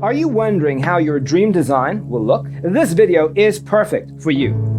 Are you wondering how your dream design will look? This video is perfect for you.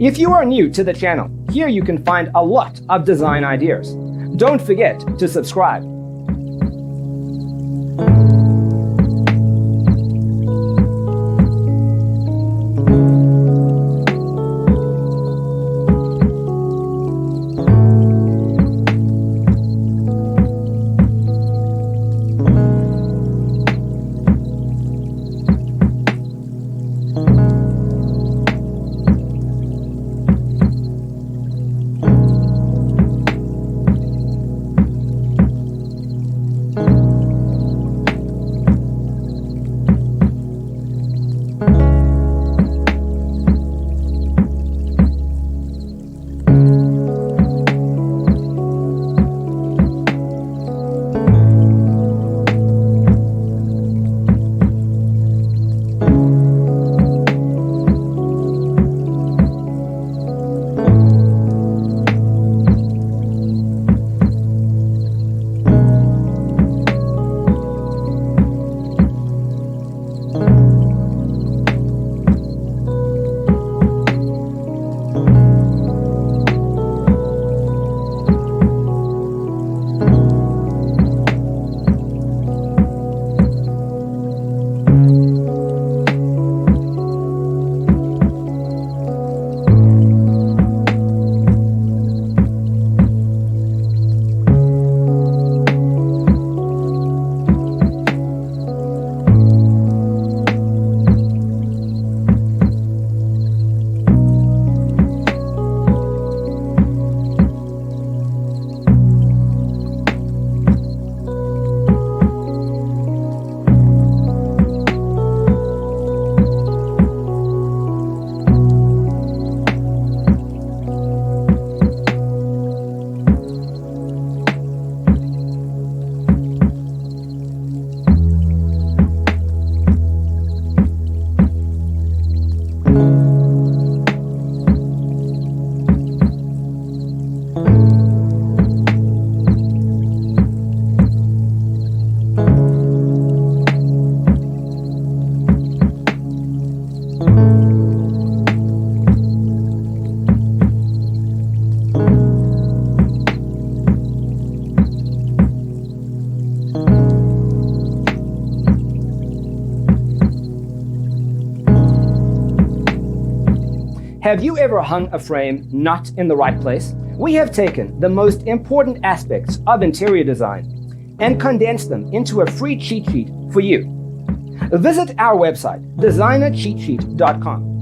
If you are new to the channel, here you can find a lot of design ideas. Don't forget to subscribe. Have you ever hung a frame not in the right place? We have taken the most important aspects of interior design and condensed them into a free cheat sheet for you. Visit our website, designercheatsheet.com.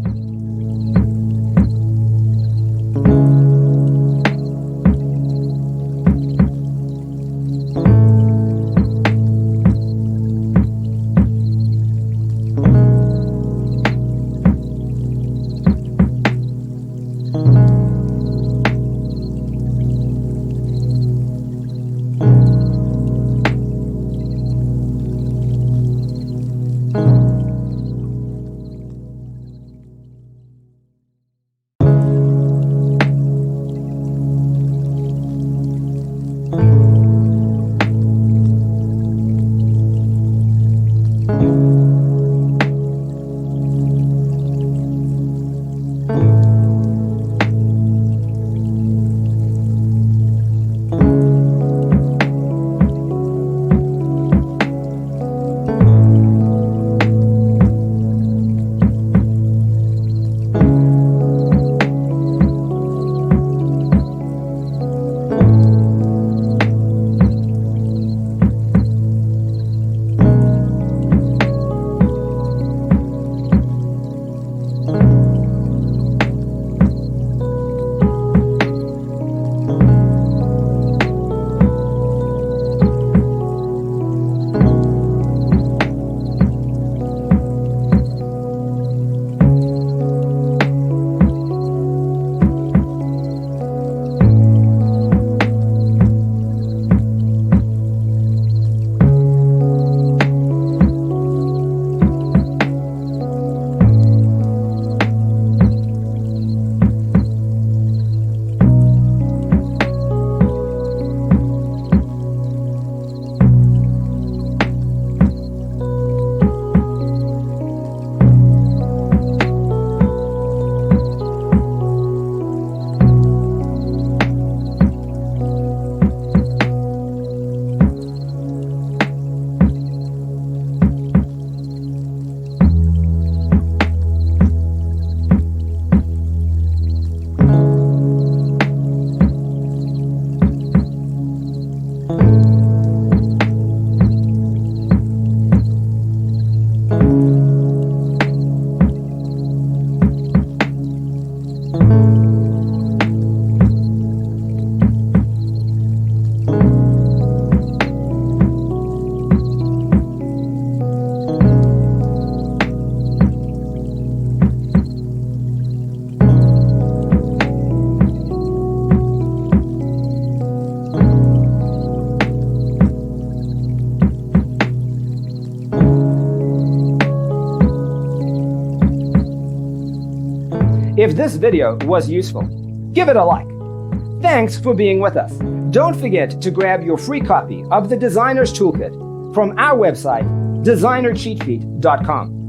If this video was useful, give it a like. Thanks for being with us. Don't forget to grab your free copy of the Designer's Toolkit from our website, designercheatsheet.com.